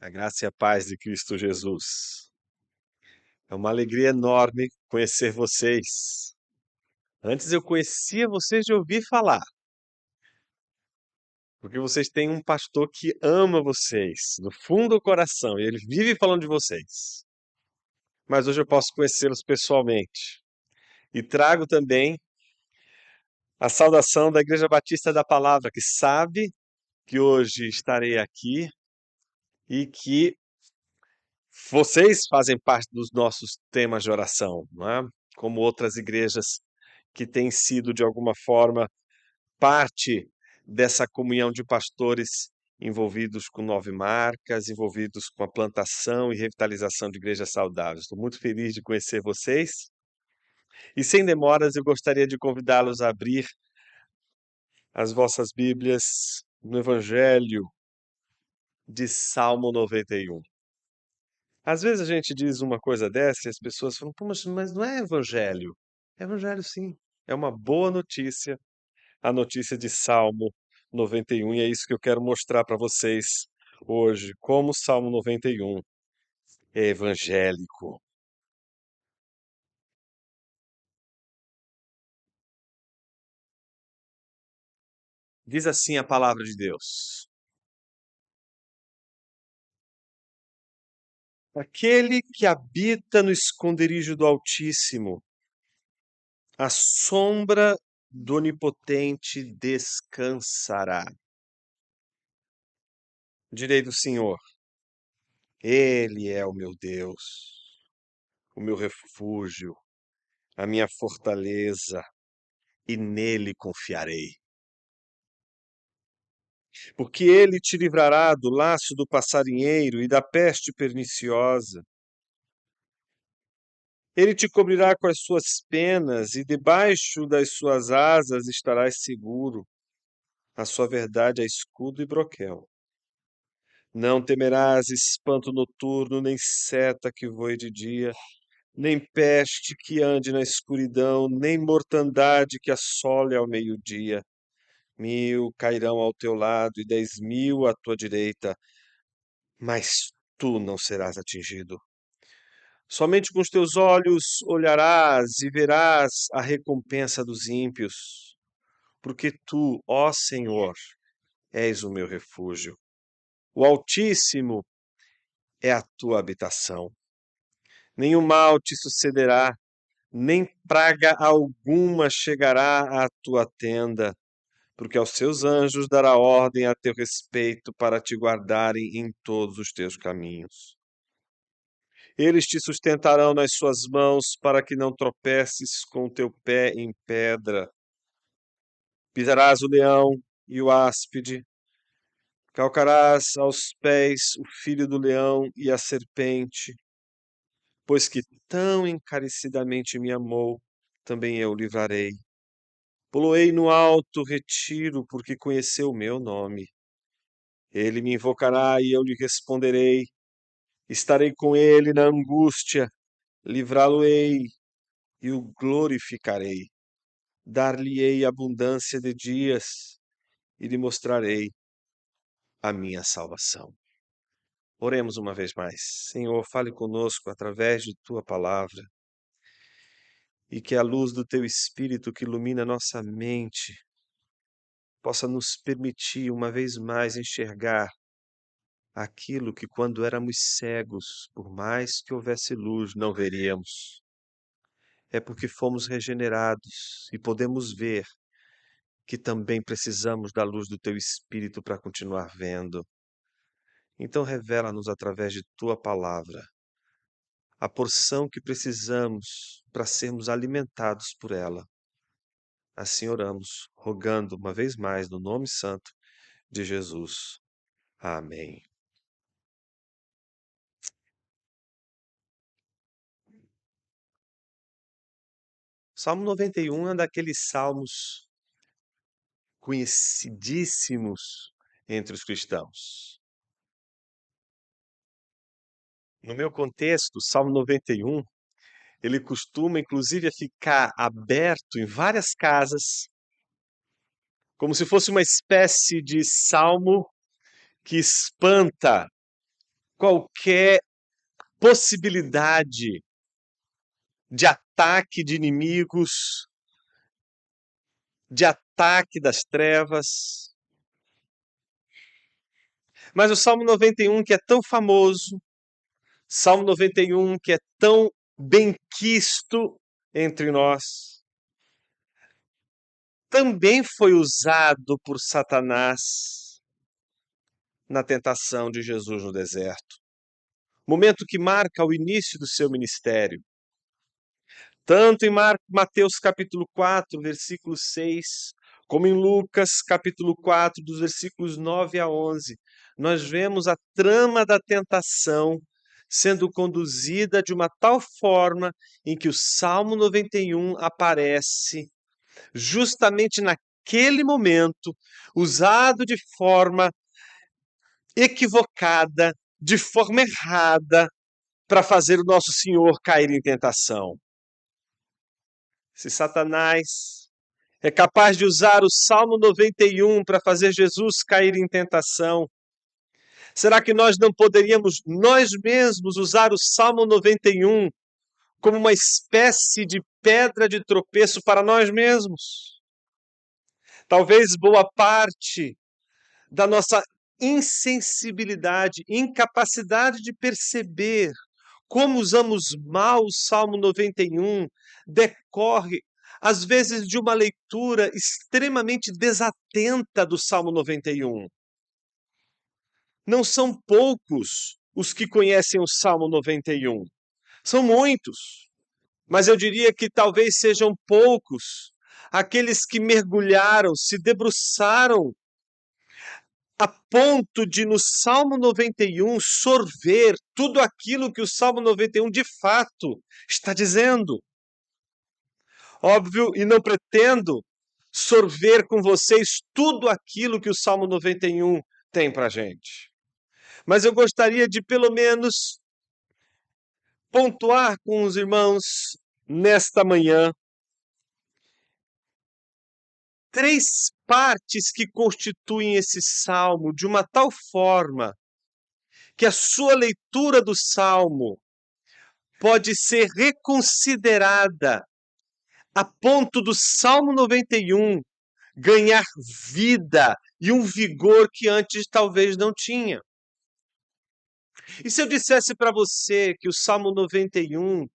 A graça e a paz de Cristo Jesus. É uma alegria enorme conhecer vocês. Antes eu conhecia vocês de ouvir falar, porque vocês têm um pastor que ama vocês, do fundo do coração, e ele vive falando de vocês. Mas hoje eu posso conhecê-los pessoalmente. E trago também a saudação da Igreja Batista da Palavra, que sabe que hoje estarei aqui e que vocês fazem parte dos nossos temas de oração, não é? Como outras igrejas que têm sido, de alguma forma, parte dessa comunhão de pastores envolvidos com 9 marcas, envolvidos com a plantação e revitalização de igrejas saudáveis. Estou muito feliz de conhecer vocês. E sem demoras, eu gostaria de convidá-los a abrir as vossas Bíblias no Evangelho de Salmo 91. Às vezes a gente diz uma coisa dessa e as pessoas falam, pô, mas não é evangelho. É evangelho sim. É uma boa notícia, a notícia de Salmo 91, e é isso que eu quero mostrar para vocês hoje, como o Salmo 91 é evangélico. Diz assim a palavra de Deus: Aquele que habita no esconderijo do Altíssimo, a sombra do Onipotente descansará. Direi do Senhor: Ele é o meu Deus, o meu refúgio, a minha fortaleza, e nele confiarei. Porque ele te livrará do laço do passarinheiro e da peste perniciosa. Ele te cobrirá com as suas penas e debaixo das suas asas estarás seguro. A sua verdade é escudo e broquel. Não temerás espanto noturno, nem seta que voe de dia, nem peste que ande na escuridão, nem mortandade que assole ao meio-dia. 1.000 cairão ao teu lado e 10.000 à tua direita, mas tu não serás atingido. Somente com os teus olhos olharás e verás a recompensa dos ímpios, porque tu, ó Senhor, és o meu refúgio. O Altíssimo é a tua habitação. Nenhum mal te sucederá, nem praga alguma chegará à tua tenda, porque aos seus anjos dará ordem a teu respeito para te guardarem em todos os teus caminhos. Eles te sustentarão nas suas mãos para que não tropeces com o teu pé em pedra. Pisarás o leão e o áspide, calcarás aos pés o filho do leão e a serpente, pois que tão encarecidamente me amou, também eu o livrarei. Poloei no alto retiro, porque conheceu o meu nome. Ele me invocará e eu lhe responderei. Estarei com ele na angústia, livrá-lo-ei e o glorificarei. Dar-lhe-ei abundância de dias e lhe mostrarei a minha salvação. Oremos uma vez mais. Senhor, fale conosco através de tua palavra e que a luz do teu Espírito que ilumina nossa mente possa nos permitir uma vez mais enxergar aquilo que, quando éramos cegos, por mais que houvesse luz, não veríamos. É porque fomos regenerados e podemos ver que também precisamos da luz do teu Espírito para continuar vendo. Então, revela-nos através de tua palavra a porção que precisamos para sermos alimentados por ela. Assim oramos, rogando uma vez mais no nome santo de Jesus. Amém. Salmo 91 é um daqueles salmos conhecidíssimos entre os cristãos. No meu contexto, o Salmo 91, ele costuma inclusive ficar aberto em várias casas, como se fosse uma espécie de salmo que espanta qualquer possibilidade de ataque de inimigos, de ataque das trevas. Mas o Salmo 91, que é tão famoso, Salmo 91, que é tão benquisto entre nós, também foi usado por Satanás na tentação de Jesus no deserto. Momento que marca o início do seu ministério. Tanto em Mateus capítulo 4, versículo 6, como em Lucas capítulo 4, dos versículos 9 a 11, nós vemos a trama da tentação sendo conduzida de uma tal forma em que o Salmo 91 aparece justamente naquele momento, usado de forma equivocada, de forma errada, para fazer o nosso Senhor cair em tentação. Se Satanás é capaz de usar o Salmo 91 para fazer Jesus cair em tentação, será que nós não poderíamos nós mesmos usar o Salmo 91 como uma espécie de pedra de tropeço para nós mesmos? Talvez boa parte da nossa insensibilidade, incapacidade de perceber como usamos mal o Salmo 91 decorre, às vezes, de uma leitura extremamente desatenta do Salmo 91. Não são poucos os que conhecem o Salmo 91. São muitos. Mas eu diria que talvez sejam poucos aqueles que mergulharam, se debruçaram a ponto de, no Salmo 91, sorver tudo aquilo que o Salmo 91 de fato está dizendo. Óbvio, e não pretendo sorver com vocês tudo aquilo que o Salmo 91 tem para a gente. Mas eu gostaria de, pelo menos, pontuar com os irmãos nesta manhã 3 partes que constituem esse salmo de uma tal forma que a sua leitura do salmo pode ser reconsiderada a ponto do Salmo 91 ganhar vida e um vigor que antes talvez não tinha. E se eu dissesse para você que o Salmo 91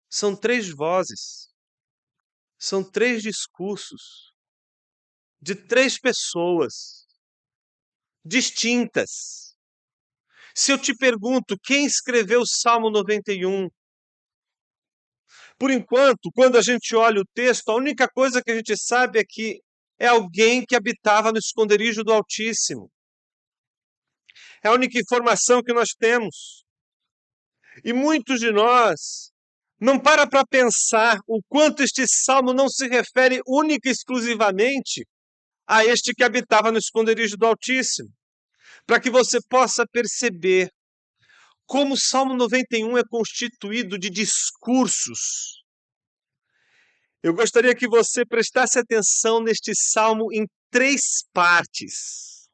são 3 vozes, são 3 discursos de 3 pessoas distintas? Se eu te pergunto quem escreveu o Salmo 91, por enquanto, quando a gente olha o texto, a única coisa que a gente sabe é que é alguém que habitava no esconderijo do Altíssimo. É a única informação que nós temos. E muitos de nós não para pensar o quanto este salmo não se refere única e exclusivamente a este que habitava no esconderijo do Altíssimo. Para que você possa perceber como o Salmo 91 é constituído de discursos. Eu gostaria que você prestasse atenção neste salmo em 3 partes.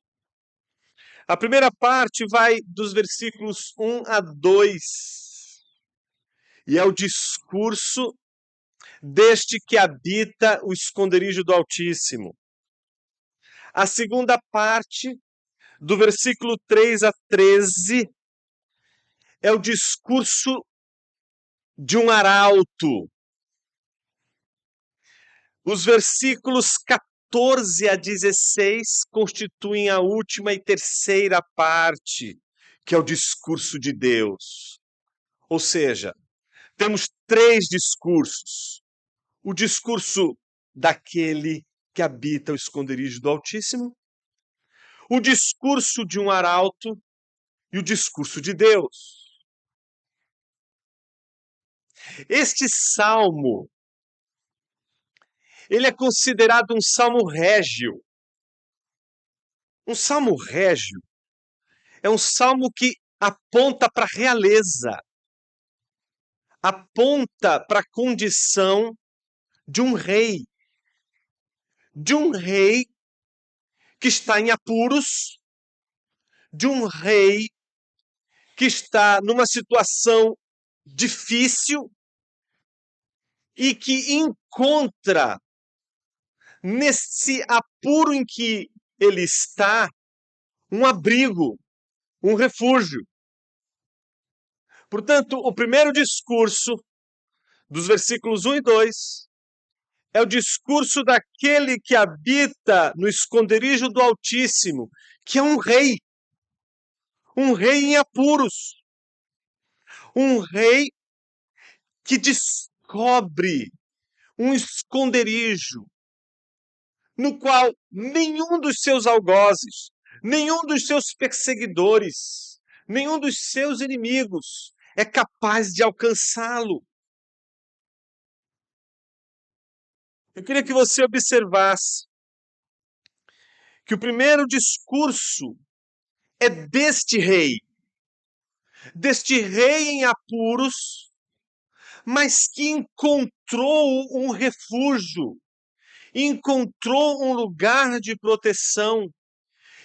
A primeira parte vai dos versículos 1 a 2, e é o discurso deste que habita o esconderijo do Altíssimo. A segunda parte, do versículo 3 a 13, é o discurso de um arauto. Os versículos 14 a 16 constituem a última e terceira parte, que é o discurso de Deus. Ou seja, temos 3 discursos. O discurso daquele que habita o esconderijo do Altíssimo, o discurso de um arauto e o discurso de Deus. Este salmo, ele é considerado um salmo régio. Um salmo régio é um salmo que aponta para a realeza, aponta para a condição de um rei que está em apuros, de um rei que está numa situação difícil e que encontra nesse apuro em que ele está um abrigo, um refúgio. Portanto, o primeiro discurso dos versículos 1 e 2 é o discurso daquele que habita no esconderijo do Altíssimo, que é um rei em apuros, um rei que descobre um esconderijo no qual nenhum dos seus algozes, nenhum dos seus perseguidores, nenhum dos seus inimigos é capaz de alcançá-lo. Eu queria que você observasse que o primeiro discurso é deste rei em apuros, mas que encontrou um refúgio, encontrou um lugar de proteção.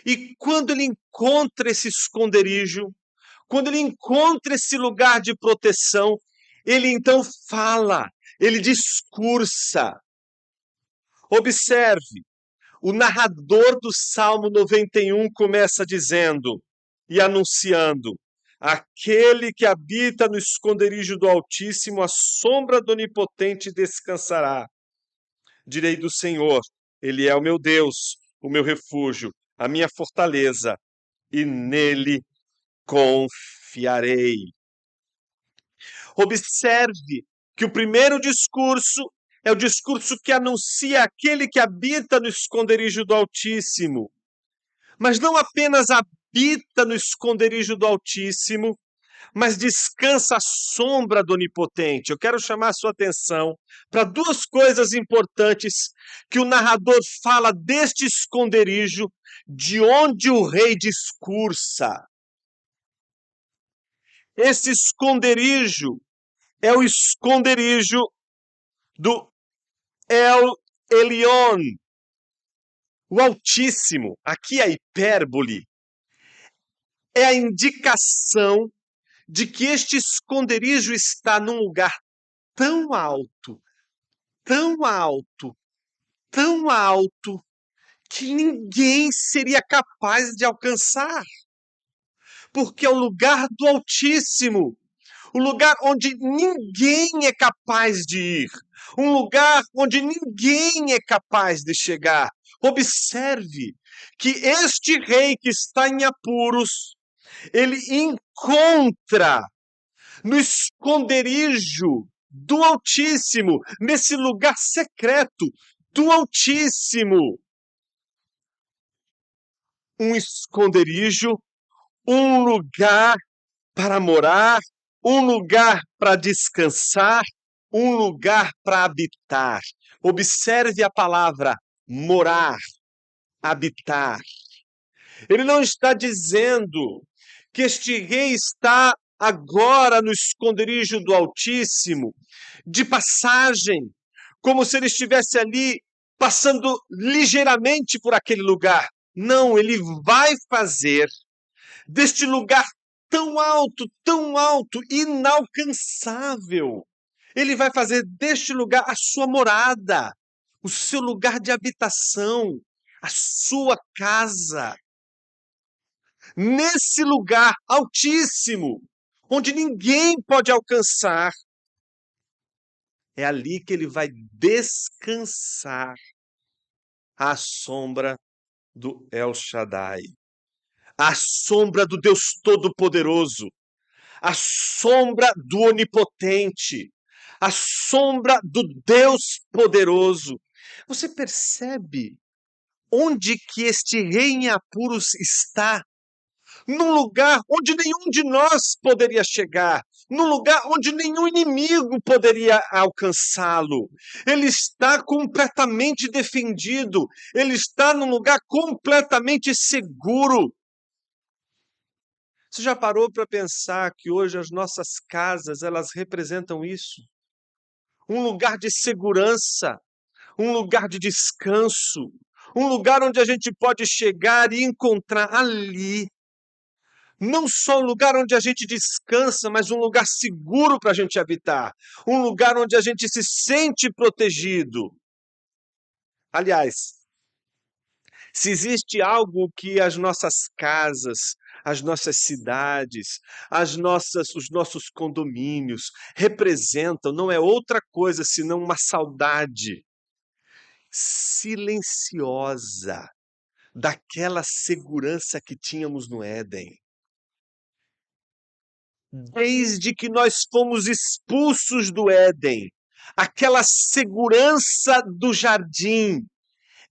E quando ele encontra esse esconderijo, quando ele encontra esse lugar de proteção, ele então fala, ele discursa. Observe, o narrador do Salmo 91 começa dizendo e anunciando: aquele que habita no esconderijo do Altíssimo, a sombra do Onipotente descansará. Direi do Senhor, ele é o meu Deus, o meu refúgio, a minha fortaleza, e nele confiarei. Observe que o primeiro discurso é o discurso que anuncia aquele que habita no esconderijo do Altíssimo. Mas não apenas habita no esconderijo do Altíssimo, mas descansa à sombra do Onipotente. Eu quero chamar a sua atenção para duas coisas importantes que o narrador fala deste esconderijo, de onde o rei discursa. Esse esconderijo é o esconderijo do El Elyon, o Altíssimo. Aqui a hipérbole é a indicação de que este esconderijo está num lugar tão alto, tão alto, tão alto, que ninguém seria capaz de alcançar. Porque é o lugar do Altíssimo, o lugar onde ninguém é capaz de ir, um lugar onde ninguém é capaz de chegar. Observe que este rei que está em apuros, ele encontra no esconderijo do Altíssimo, nesse lugar secreto do Altíssimo, um esconderijo, um lugar para morar, um lugar para descansar, um lugar para habitar. Observe a palavra morar, habitar. Ele não está dizendo que este rei está agora no esconderijo do Altíssimo, de passagem, como se ele estivesse ali passando ligeiramente por aquele lugar. Não, ele vai fazer deste lugar tão alto, inalcançável. Ele vai fazer deste lugar a sua morada, o seu lugar de habitação, a sua casa. Nesse lugar altíssimo, onde ninguém pode alcançar, é ali que ele vai descansar à sombra do El Shaddai, à sombra do Deus Todo-Poderoso, à sombra do Onipotente, à sombra do Deus Poderoso. Você percebe onde que este rei em apuros está? Num lugar onde nenhum de nós poderia chegar, num lugar onde nenhum inimigo poderia alcançá-lo. Ele está completamente defendido, ele está num lugar completamente seguro. Você já parou para pensar que hoje as nossas casas, elas representam isso? Um lugar de segurança, um lugar de descanso, um lugar onde a gente pode chegar e encontrar ali, Não só um lugar onde a gente descansa, mas um lugar seguro para a gente habitar. Um lugar onde a gente se sente protegido. Aliás, se existe algo que as nossas casas, as nossas cidades, os nossos condomínios representam, não é outra coisa senão uma saudade silenciosa daquela segurança que tínhamos no Éden. Desde que nós fomos expulsos do Éden, aquela segurança do jardim,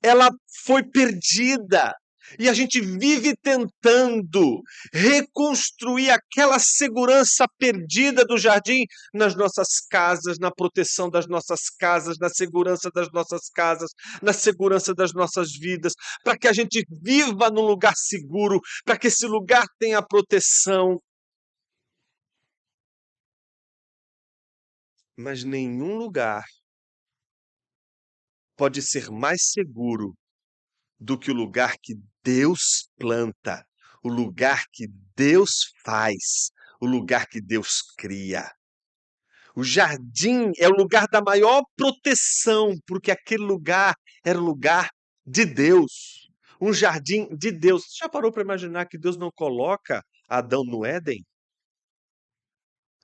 ela foi perdida. E a gente vive tentando reconstruir aquela segurança perdida do jardim nas nossas casas, na proteção das nossas casas, na segurança das nossas casas, na segurança das nossas vidas, para que a gente viva num lugar seguro, para que esse lugar tenha proteção. Mas nenhum lugar pode ser mais seguro do que o lugar que Deus planta, o lugar que Deus faz, o lugar que Deus cria. O jardim é o lugar da maior proteção, porque aquele lugar era o lugar de Deus. Um jardim de Deus. Você já parou para imaginar que Deus não coloca Adão no Éden?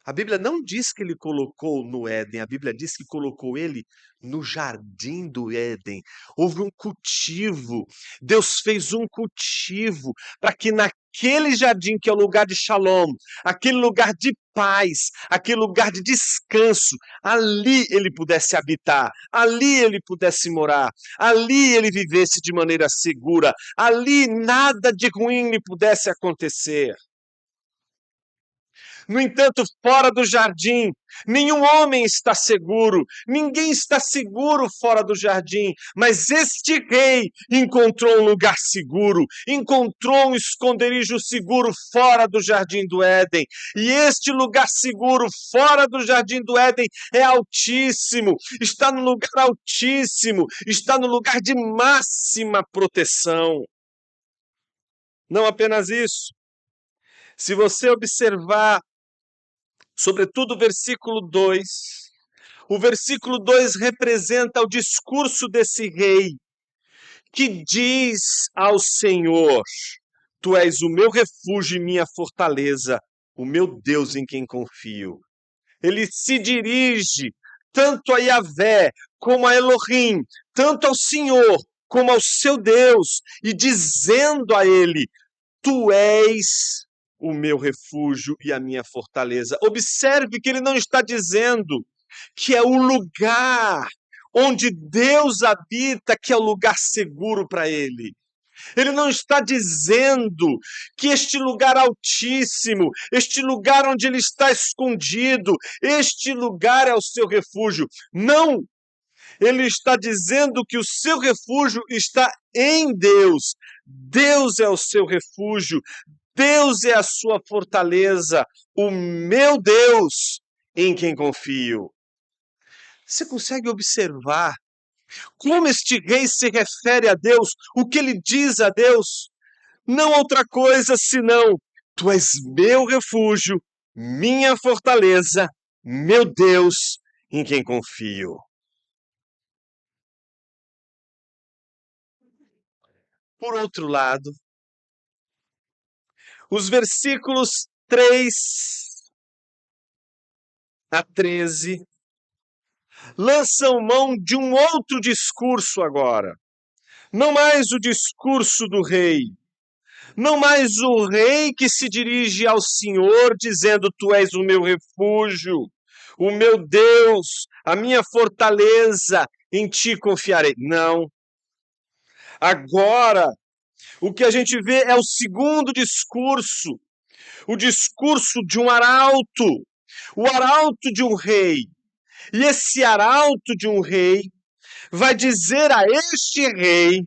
A Bíblia não diz que ele colocou no Éden, a Bíblia diz que colocou ele no jardim do Éden. Houve um cultivo. Deus fez um cultivo para que naquele jardim, que é o lugar de Shalom, aquele lugar de paz, aquele lugar de descanso, ali ele pudesse habitar, ali ele pudesse morar, ali ele vivesse de maneira segura, ali nada de ruim lhe pudesse acontecer. No entanto, fora do jardim, nenhum homem está seguro, ninguém está seguro fora do jardim, mas este rei encontrou um lugar seguro, encontrou um esconderijo seguro fora do jardim do Éden. E este lugar seguro fora do jardim do Éden é altíssimo, está no lugar altíssimo, está no lugar de máxima proteção. Não apenas isso, se você observar sobretudo o versículo 2 representa o discurso desse rei, que diz ao Senhor: Tu és o meu refúgio e minha fortaleza, o meu Deus em quem confio. Ele se dirige tanto a Yahvé como a Elohim, tanto ao Senhor como ao seu Deus, e dizendo a ele: Tu és o meu refúgio e a minha fortaleza. Observe que ele não está dizendo que é o lugar onde Deus habita, que é o lugar seguro para ele. Ele não está dizendo que este lugar altíssimo, este lugar onde ele está escondido, este lugar é o seu refúgio. Não! Ele está dizendo que o seu refúgio está em Deus. Deus é o seu refúgio. Deus é a sua fortaleza, o meu Deus em quem confio. Você consegue observar como este rei se refere a Deus, o que ele diz a Deus? Não outra coisa senão: Tu és meu refúgio, minha fortaleza, meu Deus em quem confio. Por outro lado, os versículos 3 a 13 lançam mão de um outro discurso agora. Não mais o discurso do rei, não mais o rei que se dirige ao Senhor dizendo: Tu és o meu refúgio, o meu Deus, a minha fortaleza, em ti confiarei. Não. Agora, o que a gente vê é o segundo discurso, o discurso de um arauto, o arauto de um rei. E esse arauto de um rei vai dizer a este rei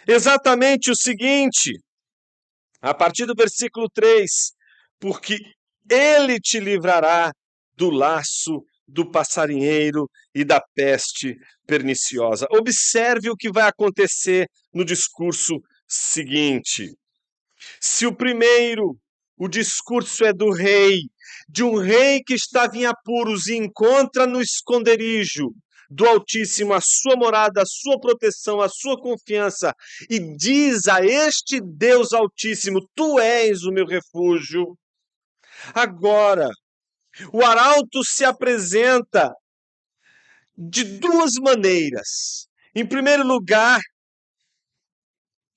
exatamente o seguinte, a partir do versículo 3: Porque ele te livrará do laço do passarinheiro e da peste perniciosa. Observe o que vai acontecer no discurso seguinte. Se o primeiro O discurso é do rei, de um rei que estava em apuros e encontra no esconderijo do Altíssimo a sua morada, a sua proteção, a sua confiança, e diz a este Deus Altíssimo: Tu és o meu refúgio. Agora, o arauto se apresenta de duas maneiras. Em primeiro lugar,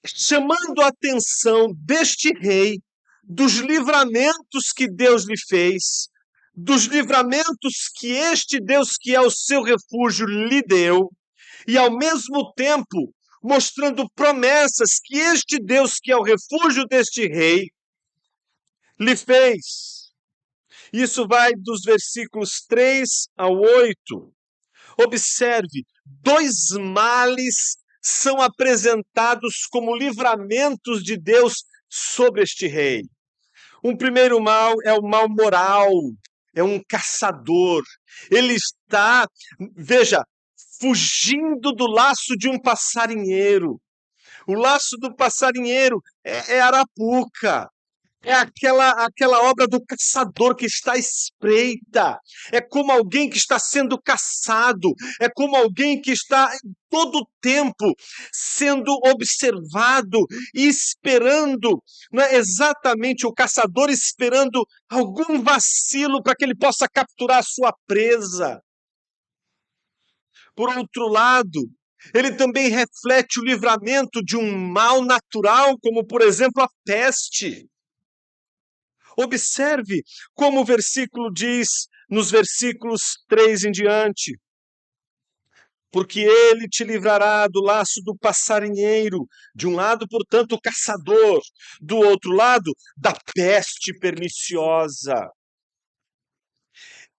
chamando a atenção deste rei dos livramentos que Deus lhe fez, dos livramentos que este Deus, que é o seu refúgio, lhe deu, e ao mesmo tempo mostrando promessas que este Deus, que é o refúgio deste rei, lhe fez. Isso vai dos versículos 3 ao 8. Observe, dois males são apresentados como livramentos de Deus sobre este rei. Um primeiro mal é o mal moral, é um caçador. Ele está, veja, fugindo do laço de um passarinheiro. O laço do passarinheiro é arapuca. É aquela obra do caçador que está à espreita. É como alguém que está sendo caçado. É como alguém que está em todo o tempo sendo observado e esperando, não é exatamente o caçador esperando algum vacilo para que ele possa capturar a sua presa. Por outro lado, ele também reflete o livramento de um mal natural, como por exemplo a peste. Observe como o versículo diz, nos versículos 3 em diante. Porque ele te livrará do laço do passarinheiro, de um lado, portanto, o caçador, do outro lado, da peste perniciosa.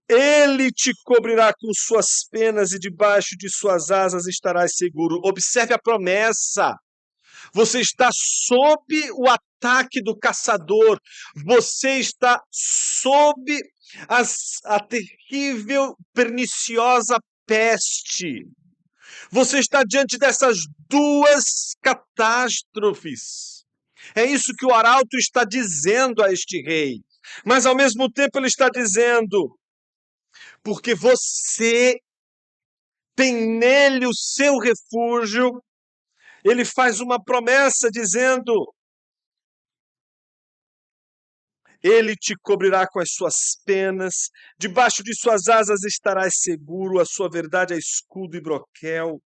Ele te cobrirá com suas penas e debaixo de suas asas estarás seguro. Observe a promessa. Você está sob o ataque do caçador. Você está sob a terrível, perniciosa peste. Você está diante dessas duas catástrofes. É isso que o arauto está dizendo a este rei. Mas, ao mesmo tempo, ele está dizendo: porque você tem nele o seu refúgio. Ele faz uma promessa dizendo: ele te cobrirá com as suas penas, debaixo de suas asas estarás seguro, a sua verdade é escudo e broquel.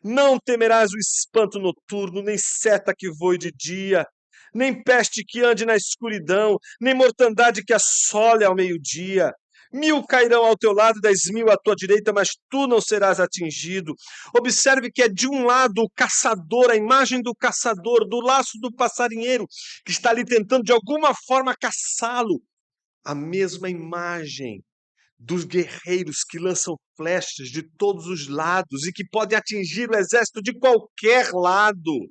Não temerás o espanto noturno, nem seta que voe de dia, nem peste que ande na escuridão, nem mortandade que assole ao meio-dia. 1.000 cairão ao teu lado, 10.000 à tua direita, mas tu não serás atingido. Observe que é de um lado o caçador, a imagem do caçador, do laço do passarinheiro, que está ali tentando de alguma forma caçá-lo. A mesma imagem dos guerreiros que lançam flechas de todos os lados e que podem atingir o exército de qualquer lado.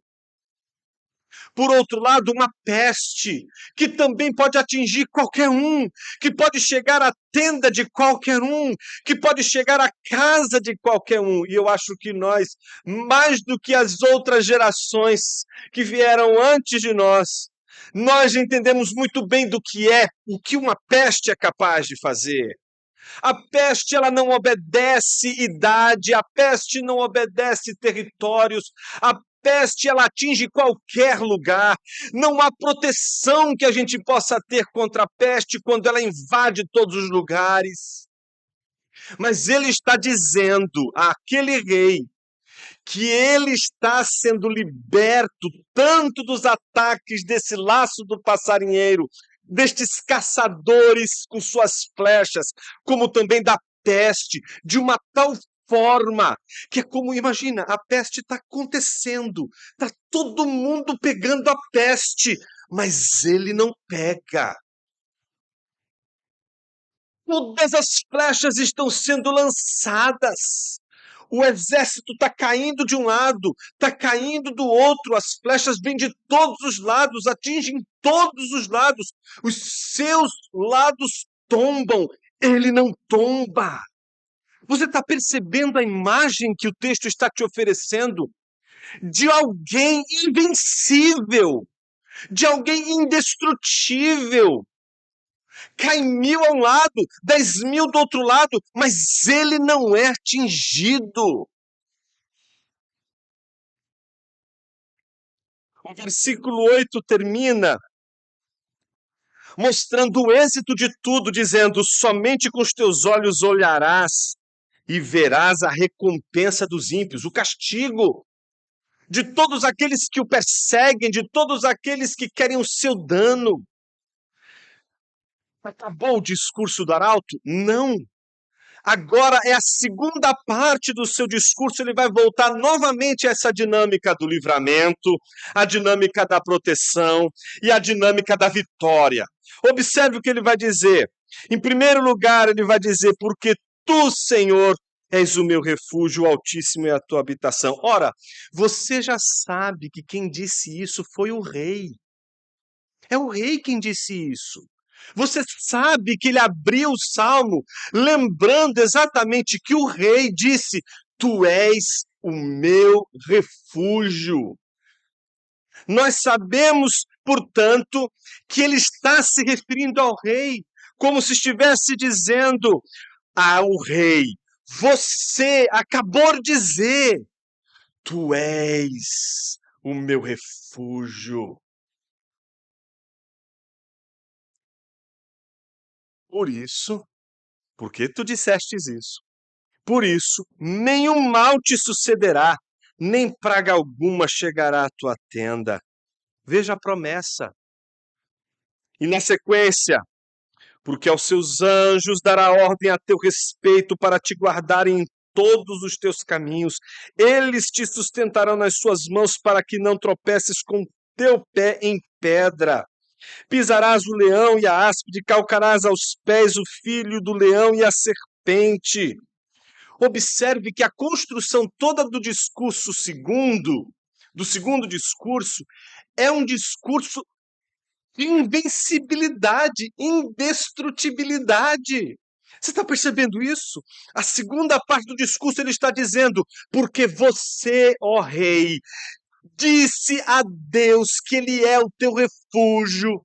Por outro lado, uma peste, que também pode atingir qualquer um, que pode chegar à tenda de qualquer um, que pode chegar à casa de qualquer um. E eu acho que nós, mais do que as outras gerações que vieram antes de nós entendemos muito bem do que é, o que uma peste é capaz de fazer. A peste, ela não obedece idade, a peste não obedece territórios, a peste, ela atinge qualquer lugar. Não há proteção que a gente possa ter contra a peste quando ela invade todos os lugares. Mas ele está dizendo àquele rei que ele está sendo liberto tanto dos ataques desse laço do passarinheiro, destes caçadores com suas flechas, como também da peste, de uma tal forma que é como, imagina, a peste está acontecendo, está todo mundo pegando a peste, mas ele não pega. Todas as flechas estão sendo lançadas. O exército está caindo de um lado, está caindo do outro, as flechas vêm de todos os lados, atingem todos os lados. Os seus lados tombam, ele não tomba. Você está percebendo a imagem que o texto está te oferecendo de alguém invencível, de alguém indestrutível. Cai 1000 a um lado, 10.000 do outro lado, mas ele não é atingido. O versículo 8 termina mostrando o êxito de tudo, dizendo: somente com os teus olhos olharás e verás a recompensa dos ímpios, o castigo de todos aqueles que o perseguem, de todos aqueles que querem o seu dano. Acabou o discurso do arauto? Não. Agora é a segunda parte do seu discurso, ele vai voltar novamente a essa dinâmica do livramento, a dinâmica da proteção e a dinâmica da vitória. Observe o que ele vai dizer. Em primeiro lugar, ele vai dizer: porque tu, Senhor, és o meu refúgio, o Altíssimo é a tua habitação. Ora, você já sabe que quem disse isso foi o rei. É o rei quem disse isso. Você sabe que ele abriu o salmo lembrando exatamente que o rei disse: tu és o meu refúgio. Nós sabemos, portanto, que ele está se referindo ao rei, como se estivesse dizendo ao rei: você acabou de dizer, tu és o meu refúgio. Por isso, porque tu dissestes isso? Por isso, nenhum mal te sucederá, nem praga alguma chegará à tua tenda. Veja a promessa. E na sequência, porque aos seus anjos dará ordem a teu respeito para te guardarem em todos os teus caminhos. Eles te sustentarão nas suas mãos para que não tropeces com teu pé em pedra. Pisarás o leão e a áspide, calcarás aos pés o filho do leão e a serpente. Observe que a construção toda do discurso segundo, do segundo discurso, é um discurso de invencibilidade, indestrutibilidade. Você está percebendo isso? A segunda parte do discurso ele está dizendo: porque você, ó rei, disse a Deus que ele é o teu refúgio.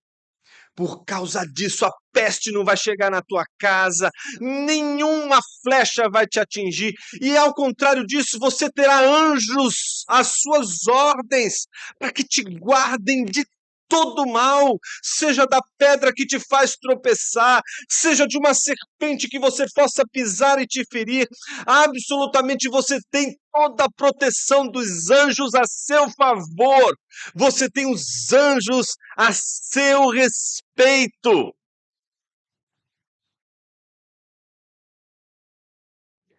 Por causa disso, a peste não vai chegar na tua casa, nenhuma flecha vai te atingir, e ao contrário disso, você terá anjos às suas ordens para que te guardem de todo mal, seja da pedra que te faz tropeçar, seja de uma serpente que você possa pisar e te ferir. Absolutamente você tem toda a proteção dos anjos a seu favor. Você tem os anjos a seu respeito.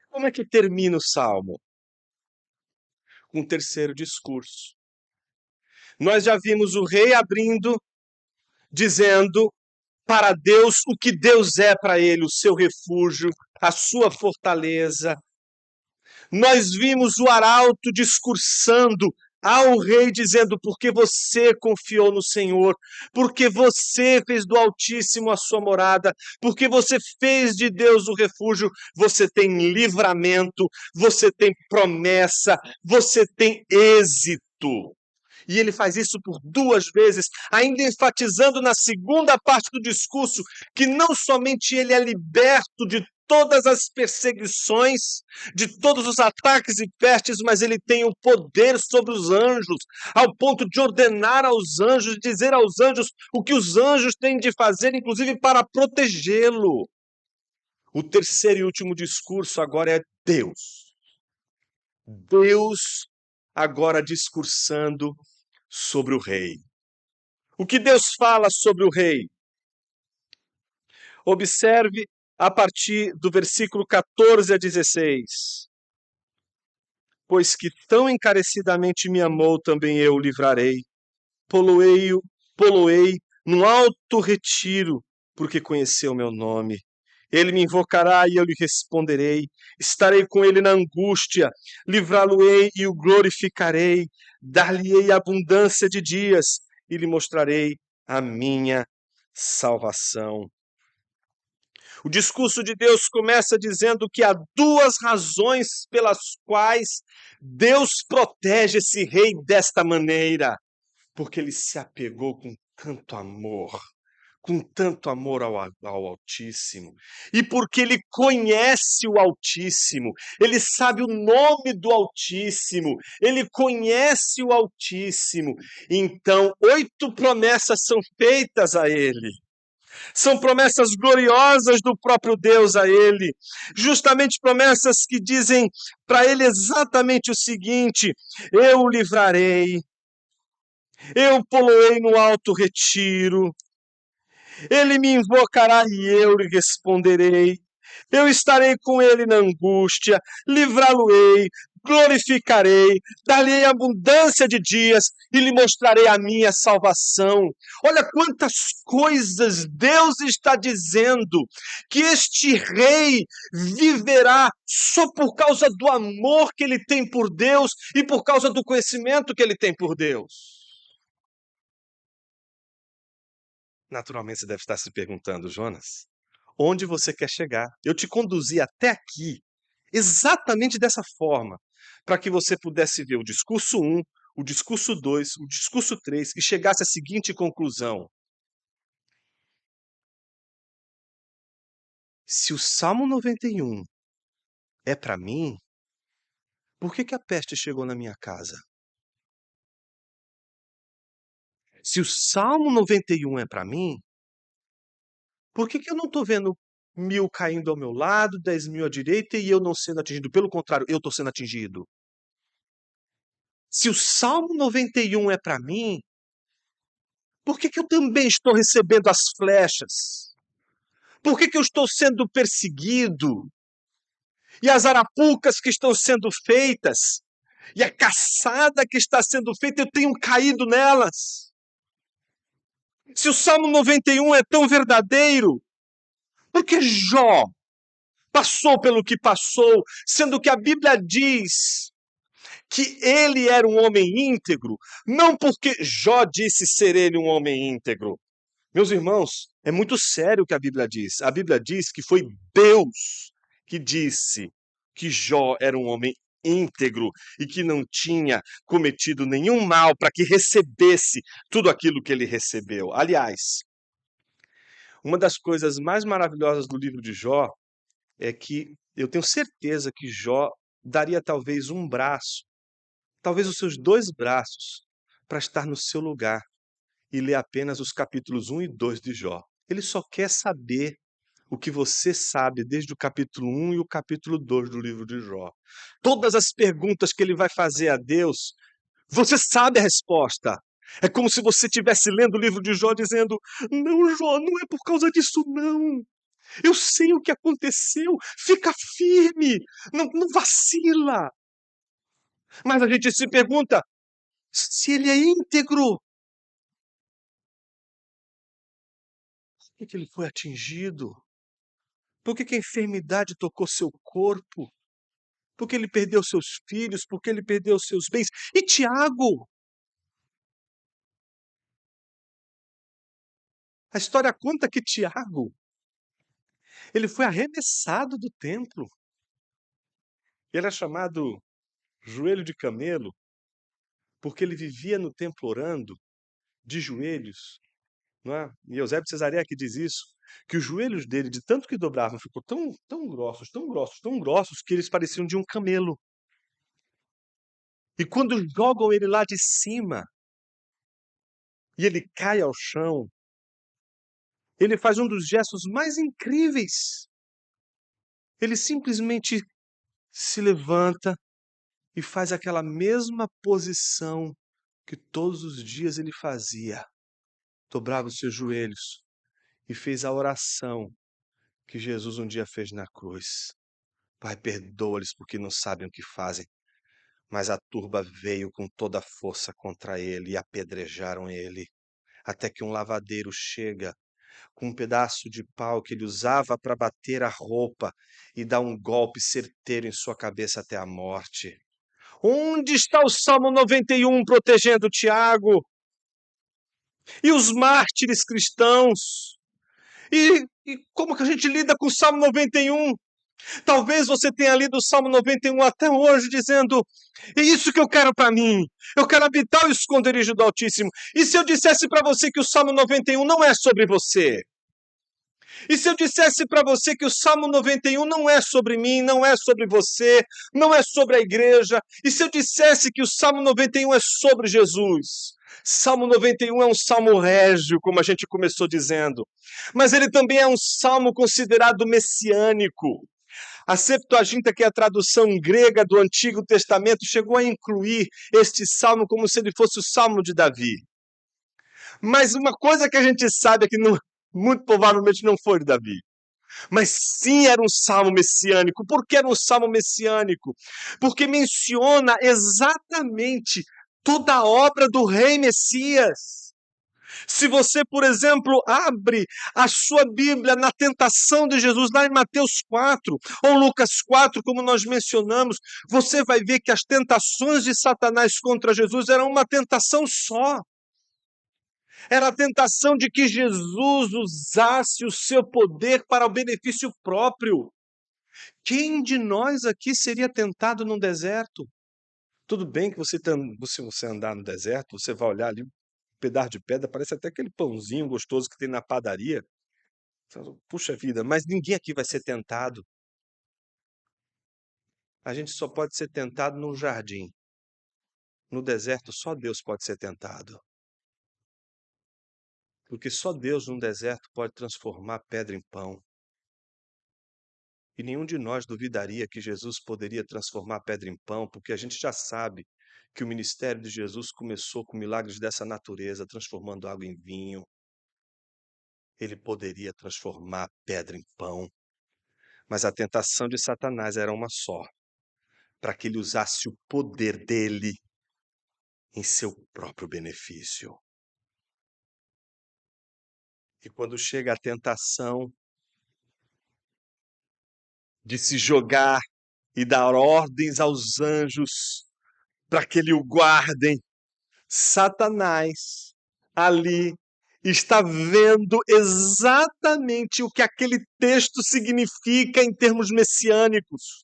Como é que termina o salmo? Com o terceiro discurso. Nós já vimos o rei abrindo, dizendo para Deus o que Deus é para ele, o seu refúgio, a sua fortaleza. Nós vimos o arauto discursando ao rei, dizendo: porque você confiou no Senhor, porque você fez do Altíssimo a sua morada, porque você fez de Deus o refúgio, você tem livramento, você tem promessa, você tem êxito. E ele faz isso por duas vezes, ainda enfatizando na segunda parte do discurso que não somente ele é liberto de todas as perseguições, de todos os ataques e pestes, mas ele tem o poder sobre os anjos, ao ponto de ordenar aos anjos, dizer aos anjos o que os anjos têm de fazer, inclusive para protegê-lo. O terceiro e último discurso agora é Deus. Deus agora discursando sobre o rei. O que Deus fala sobre o rei? Observe a partir do versículo 14 a 16. Pois que tão encarecidamente me amou, também eu o livrarei. Poloei num alto retiro, porque conheceu meu nome. Ele me invocará e eu lhe responderei. Estarei com ele na angústia, livrá-lo-ei e o glorificarei. Dar-lhe-ei abundância de dias e lhe mostrarei a minha salvação. O discurso de Deus começa dizendo que há duas razões pelas quais Deus protege esse rei desta maneira. porque ele se apegou com tanto amor ao Altíssimo, e porque ele conhece o Altíssimo, ele sabe o nome do Altíssimo, ele conhece o Altíssimo. Então, 8 promessas são feitas a ele. São promessas gloriosas do próprio Deus a ele. Justamente promessas que dizem para ele exatamente o seguinte: eu o livrarei, eu poloei no alto retiro, ele me invocará e eu lhe responderei. Eu estarei com ele na angústia, livrá-lo-ei, glorificarei, dar-lhe abundância de dias e lhe mostrarei a minha salvação. Olha quantas coisas Deus está dizendo, que este rei viverá só por causa do amor que ele tem por Deus e por causa do conhecimento que ele tem por Deus. Naturalmente você deve estar se perguntando, Jonas, onde você quer chegar? Eu te conduzi até aqui exatamente dessa forma, para que você pudesse ver o discurso 1, o discurso 2, o discurso 3 e chegasse à seguinte conclusão: se o Salmo 91 é para mim, por que a peste chegou na minha casa? Se o Salmo 91 é para mim, por que eu não estou vendo 1.000 caindo ao meu lado, 10.000 à direita e eu não sendo atingido? Pelo contrário, eu estou sendo atingido. Se o Salmo 91 é para mim, por que eu também estou recebendo as flechas? Por que eu estou sendo perseguido? E as arapucas que estão sendo feitas? E a caçada que está sendo feita, eu tenho caído nelas? Se o Salmo 91 é tão verdadeiro, por que Jó passou pelo que passou, sendo que a Bíblia diz que ele era um homem íntegro, não porque Jó disse ser ele um homem íntegro. Meus irmãos, é muito sério o que a Bíblia diz. A Bíblia diz que foi Deus que disse que Jó era um homem íntegro e que não tinha cometido nenhum mal para que recebesse tudo aquilo que ele recebeu. Aliás, uma das coisas mais maravilhosas do livro de Jó é que eu tenho certeza que Jó daria talvez um braço, talvez os seus 2 braços, para estar no seu lugar e ler apenas os capítulos 1 e 2 de Jó. Ele só quer saber o que você sabe desde o capítulo 1 e o capítulo 2 do livro de Jó. Todas as perguntas que ele vai fazer a Deus, você sabe a resposta. É como se você estivesse lendo o livro de Jó dizendo: não, Jó, não é por causa disso, não. Eu sei o que aconteceu. Fica firme. Não vacila. Mas a gente se pergunta, se ele é íntegro, por que ele foi atingido? Por que a enfermidade tocou seu corpo? Por que ele perdeu seus filhos? Por que ele perdeu seus bens? E Tiago? A história conta que Tiago, ele foi arremessado do templo. Ele é chamado joelho de camelo, porque ele vivia no templo orando, de joelhos. Não é? E Eusébio de Cesareia que diz isso, que os joelhos dele, de tanto que dobravam, ficou tão grossos, tão grossos, tão grossos, que eles pareciam de um camelo. E quando jogam ele lá de cima, e ele cai ao chão, ele faz um dos gestos mais incríveis. Ele simplesmente se levanta e faz aquela mesma posição que todos os dias ele fazia. Dobrava os seus joelhos e fez a oração que Jesus um dia fez na cruz. Pai, perdoa-lhes porque não sabem o que fazem. Mas a turba veio com toda a força contra ele e apedrejaram ele, até que um lavadeiro chega com um pedaço de pau que ele usava para bater a roupa e dá um golpe certeiro em sua cabeça até a morte. Onde está o Salmo 91 protegendo Tiago? E os mártires cristãos? E como que a gente lida com o Salmo 91? Talvez você tenha lido o Salmo 91 até hoje, dizendo: é isso que eu quero para mim. Eu quero habitar o esconderijo do Altíssimo. E se eu dissesse para você que o Salmo 91 não é sobre você? E se eu dissesse para você que o Salmo 91 não é sobre mim, não é sobre você, não é sobre a igreja? E se eu dissesse que o Salmo 91 é sobre Jesus? Salmo 91 é um salmo régio, como a gente começou dizendo, mas ele também é um salmo considerado messiânico. A Septuaginta, que é a tradução grega do Antigo Testamento, chegou a incluir este salmo como se ele fosse o salmo de Davi. Mas uma coisa que a gente sabe é que muito provavelmente não foi de Davi. Mas sim era um salmo messiânico. Por que era um salmo messiânico? Porque menciona exatamente toda a obra do rei Messias. Se você, por exemplo, abre a sua Bíblia na tentação de Jesus, lá em Mateus 4, ou Lucas 4, como nós mencionamos, você vai ver que as tentações de Satanás contra Jesus eram uma tentação só. Era a tentação de que Jesus usasse o seu poder para o benefício próprio. Quem de nós aqui seria tentado no deserto? Tudo bem que se você andar no deserto, você vai olhar ali um pedaço de pedra, parece até aquele pãozinho gostoso que tem na padaria. Puxa vida, mas ninguém aqui vai ser tentado. A gente só pode ser tentado no jardim. No deserto, só Deus pode ser tentado. Porque só Deus no deserto pode transformar pedra em pão. E nenhum de nós duvidaria que Jesus poderia transformar pedra em pão, porque a gente já sabe que o ministério de Jesus começou com milagres dessa natureza, transformando água em vinho. Ele poderia transformar pedra em pão. Mas a tentação de Satanás era uma só, para que ele usasse o poder dele em seu próprio benefício. E quando chega a tentação de se jogar e dar ordens aos anjos para que ele o guardem, Satanás ali está vendo exatamente o que aquele texto significa em termos messiânicos.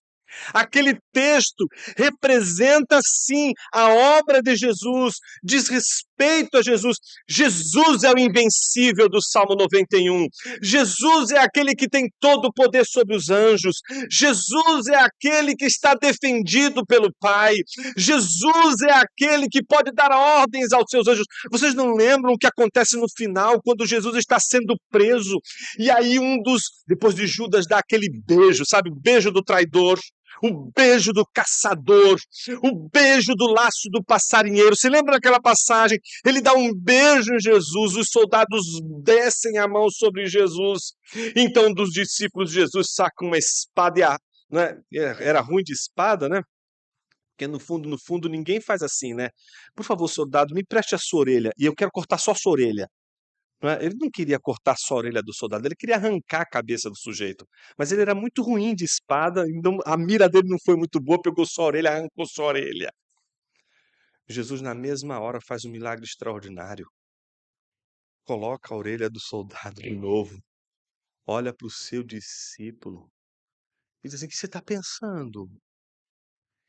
Aquele texto representa, sim, a obra de Jesus, diz respeito a Jesus. Jesus é o invencível do Salmo 91. Jesus é aquele que tem todo o poder sobre os anjos. Jesus é aquele que está defendido pelo Pai. Jesus é aquele que pode dar ordens aos seus anjos. Vocês não lembram o que acontece no final, quando Jesus está sendo preso? E aí depois de Judas dar aquele beijo, sabe? O beijo do traidor. O beijo do caçador, o beijo do laço do passarinheiro. Se lembra daquela passagem? Ele dá um beijo em Jesus, os soldados descem a mão sobre Jesus. Então, dos discípulos, Jesus saca uma espada, né? Era ruim de espada, né? Porque no fundo, ninguém faz assim, né? Por favor, soldado, me preste a sua orelha, e eu quero cortar só a sua orelha. Ele não queria cortar só a orelha do soldado, ele queria arrancar a cabeça do sujeito. Mas ele era muito ruim de espada, então a mira dele não foi muito boa, pegou só a orelha, arrancou só a orelha. Jesus, na mesma hora, faz um milagre extraordinário. Coloca a orelha do soldado de novo, olha para o seu discípulo e diz assim: o que você está pensando?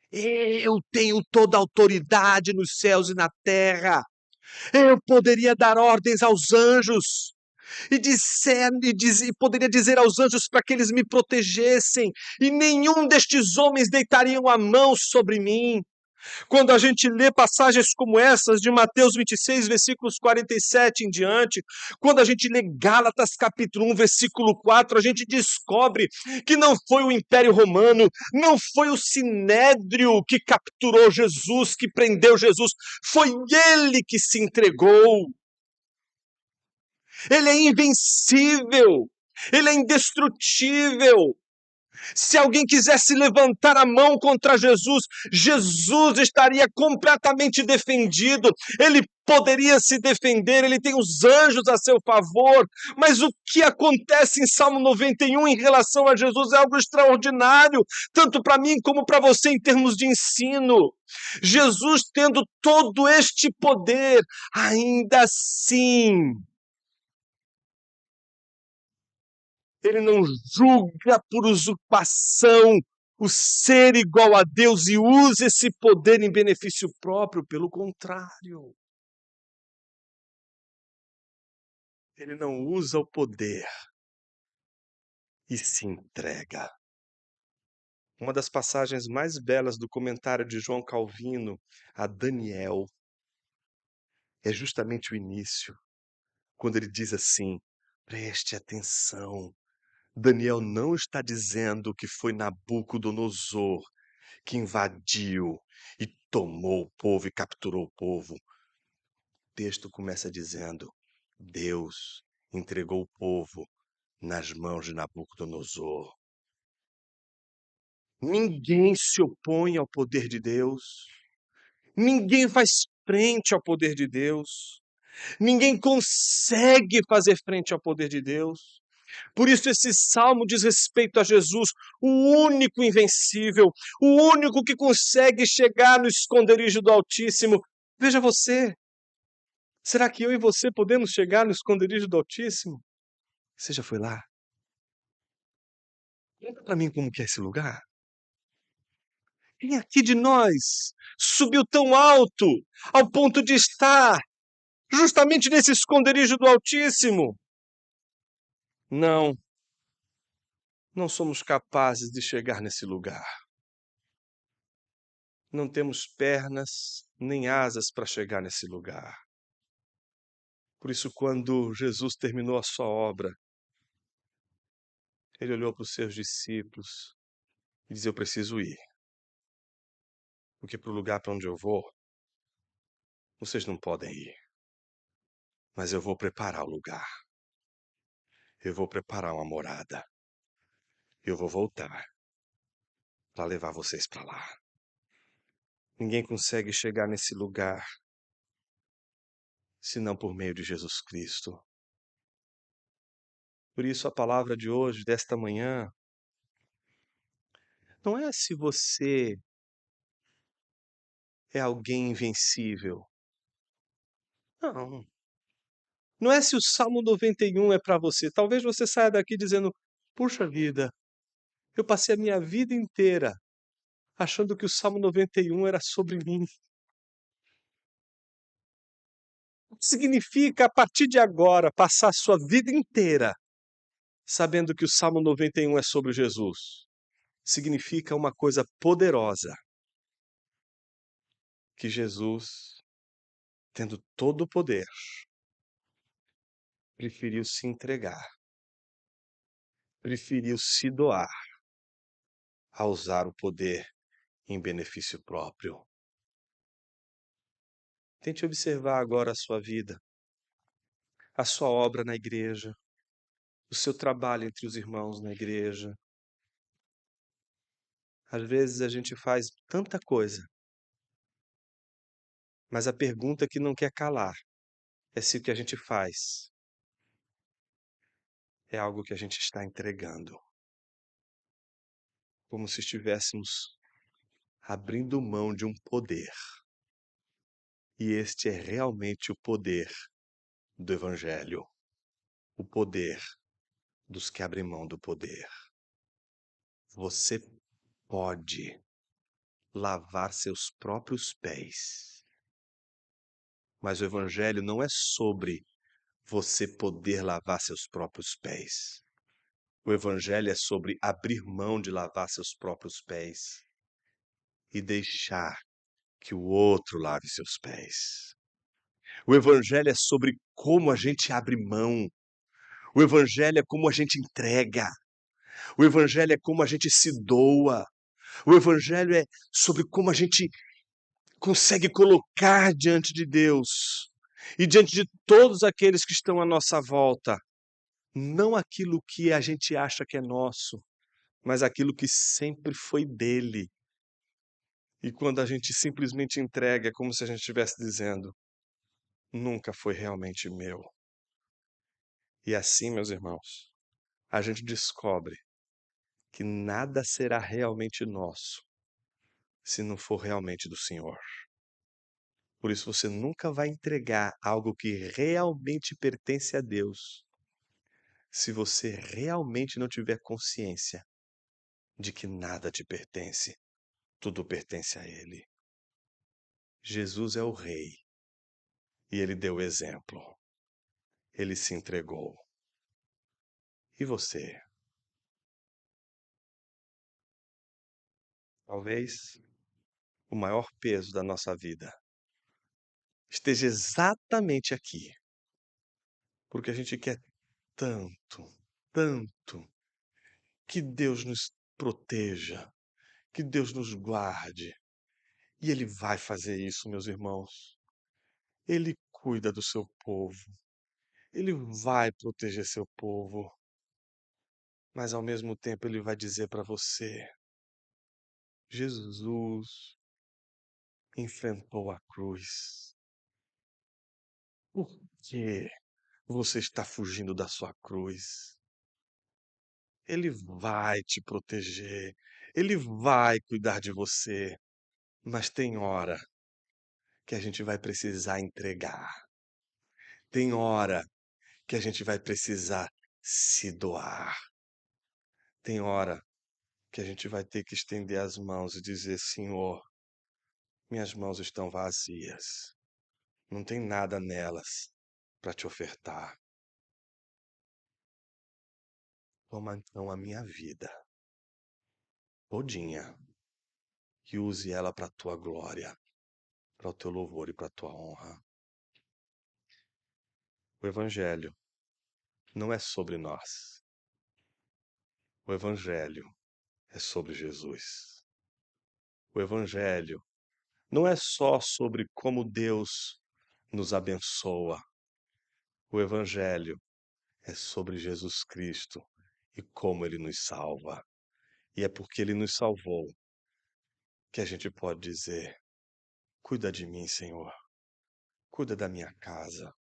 Eu tenho toda a autoridade nos céus e na terra. Eu poderia dar ordens aos anjos. E poderia dizer aos anjos para que eles me protegessem, e nenhum destes homens deitariam a mão sobre mim. Quando a gente lê passagens como essas de Mateus 26, versículos 47 em diante, quando a gente lê Gálatas capítulo 1, versículo 4, a gente descobre que não foi o Império Romano, não foi o Sinédrio que capturou Jesus, que prendeu Jesus, foi ele que se entregou. Ele é invencível, ele é indestrutível. Se alguém quisesse levantar a mão contra Jesus, Jesus estaria completamente defendido. Ele poderia se defender, ele tem os anjos a seu favor. Mas o que acontece em Salmo 91 em relação a Jesus é algo extraordinário, tanto para mim como para você em termos de ensino. Jesus tendo todo este poder, ainda assim Ele não julga por usurpação o ser igual a Deus e usa esse poder em benefício próprio. Pelo contrário, ele não usa o poder e se entrega. Uma das passagens mais belas do comentário de João Calvino a Daniel é justamente o início, quando ele diz assim: preste atenção. Daniel não está dizendo que foi Nabucodonosor que invadiu e tomou o povo e capturou o povo. O texto começa dizendo: Deus entregou o povo nas mãos de Nabucodonosor. Ninguém se opõe ao poder de Deus. Ninguém faz frente ao poder de Deus. Ninguém consegue fazer frente ao poder de Deus. Por isso, esse salmo diz respeito a Jesus, o único invencível, o único que consegue chegar no esconderijo do Altíssimo. Veja você, será que eu e você podemos chegar no esconderijo do Altíssimo? Você já foi lá? Conta para mim como que é esse lugar. Quem aqui de nós subiu tão alto ao ponto de estar justamente nesse esconderijo do Altíssimo? Não, não somos capazes de chegar nesse lugar. Não temos pernas nem asas para chegar nesse lugar. Por isso, quando Jesus terminou a sua obra, ele olhou para os seus discípulos e disse: Eu preciso ir, porque para o lugar para onde eu vou, vocês não podem ir, mas eu vou preparar o lugar, eu vou preparar uma morada, eu vou voltar para levar vocês para lá. Ninguém consegue chegar nesse lugar senão por meio de Jesus Cristo. Por isso, a palavra de hoje, desta manhã, não é se você é alguém invencível. Não. Não é se o Salmo 91 é para você. Talvez você saia daqui dizendo: puxa vida, eu passei a minha vida inteira achando que o Salmo 91 era sobre mim. O que significa, a partir de agora, passar a sua vida inteira sabendo que o Salmo 91 é sobre Jesus? Significa uma coisa poderosa: que Jesus, tendo todo o poder, preferiu se entregar, preferiu se doar a usar o poder em benefício próprio. Tente observar agora a sua vida, a sua obra na igreja, o seu trabalho entre os irmãos na igreja. Às vezes a gente faz tanta coisa, mas a pergunta que não quer calar é se o que a gente faz é algo que a gente está entregando, como se estivéssemos abrindo mão de um poder. E este é realmente o poder do Evangelho, o poder dos que abrem mão do poder. Você pode lavar seus próprios pés. Mas o Evangelho não é sobre você poder lavar seus próprios pés. O Evangelho é sobre abrir mão de lavar seus próprios pés e deixar que o outro lave seus pés. O Evangelho é sobre como a gente abre mão. O Evangelho é como a gente entrega. O Evangelho é como a gente se doa. O Evangelho é sobre como a gente consegue colocar diante de Deus e diante de todos aqueles que estão à nossa volta, não aquilo que a gente acha que é nosso, mas aquilo que sempre foi dele. E quando a gente simplesmente entrega, é como se a gente estivesse dizendo: nunca foi realmente meu. E assim, meus irmãos, a gente descobre que nada será realmente nosso se não for realmente do Senhor. Por isso você nunca vai entregar algo que realmente pertence a Deus se você realmente não tiver consciência de que nada te pertence, tudo pertence a Ele. Jesus é o Rei e Ele deu o exemplo. Ele se entregou. E você? Talvez o maior peso da nossa vida esteja exatamente aqui, porque a gente quer tanto, tanto que Deus nos proteja, que Deus nos guarde. E Ele vai fazer isso, meus irmãos. Ele cuida do seu povo. Ele vai proteger seu povo. Mas ao mesmo tempo Ele vai dizer para você: Jesus enfrentou a cruz. Por que você está fugindo da sua cruz? Ele vai te proteger. Ele vai cuidar de você. Mas tem hora que a gente vai precisar entregar. Tem hora que a gente vai precisar se doar. Tem hora que a gente vai ter que estender as mãos e dizer: Senhor, minhas mãos estão vazias. Não tem nada nelas para te ofertar. Toma então a minha vida todinha e use ela para a tua glória, para o teu louvor e para a tua honra. O Evangelho não é sobre nós. O Evangelho é sobre Jesus. O Evangelho não é só sobre como Deus nos abençoa. O Evangelho é sobre Jesus Cristo e como Ele nos salva. E é porque Ele nos salvou que a gente pode dizer: cuida de mim, Senhor. Cuida da minha casa.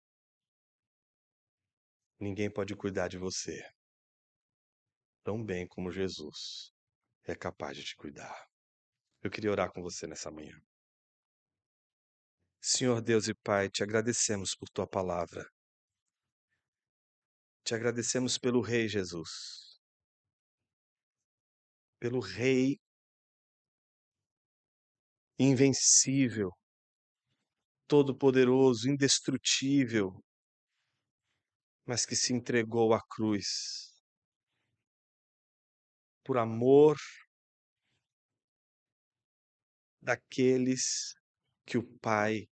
Ninguém pode cuidar de você tão bem como Jesus é capaz de te cuidar. Eu queria orar com você nessa manhã. Senhor Deus e Pai, te agradecemos por tua palavra. Te agradecemos pelo Rei Jesus, pelo Rei invencível, todo-poderoso, indestrutível, mas que se entregou à cruz por amor daqueles que o Pai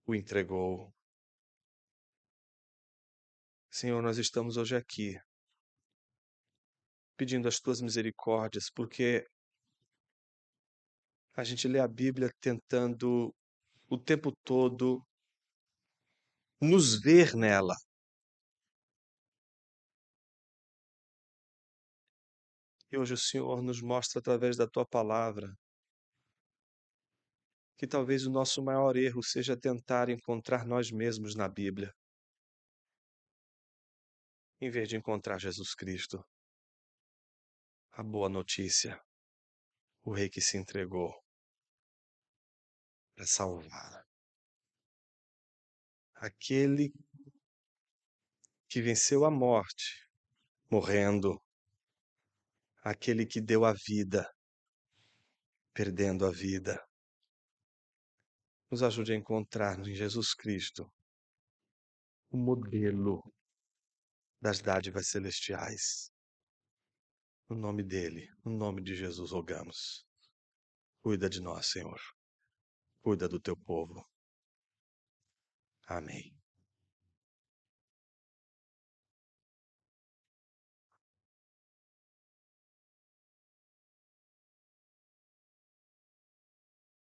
o entregou. Senhor, nós estamos hoje aqui pedindo as tuas misericórdias, porque a gente lê a Bíblia tentando o tempo todo nos ver nela. E hoje o Senhor nos mostra através da tua palavra que talvez o nosso maior erro seja tentar encontrar nós mesmos na Bíblia, em vez de encontrar Jesus Cristo, a boa notícia, o Rei que se entregou para salvar, aquele que venceu a morte, morrendo, aquele que deu a vida, perdendo a vida. Nos ajude a encontrar em Jesus Cristo o modelo das dádivas celestiais. No nome dele, no nome de Jesus, rogamos. Cuida de nós, Senhor. Cuida do teu povo. Amém.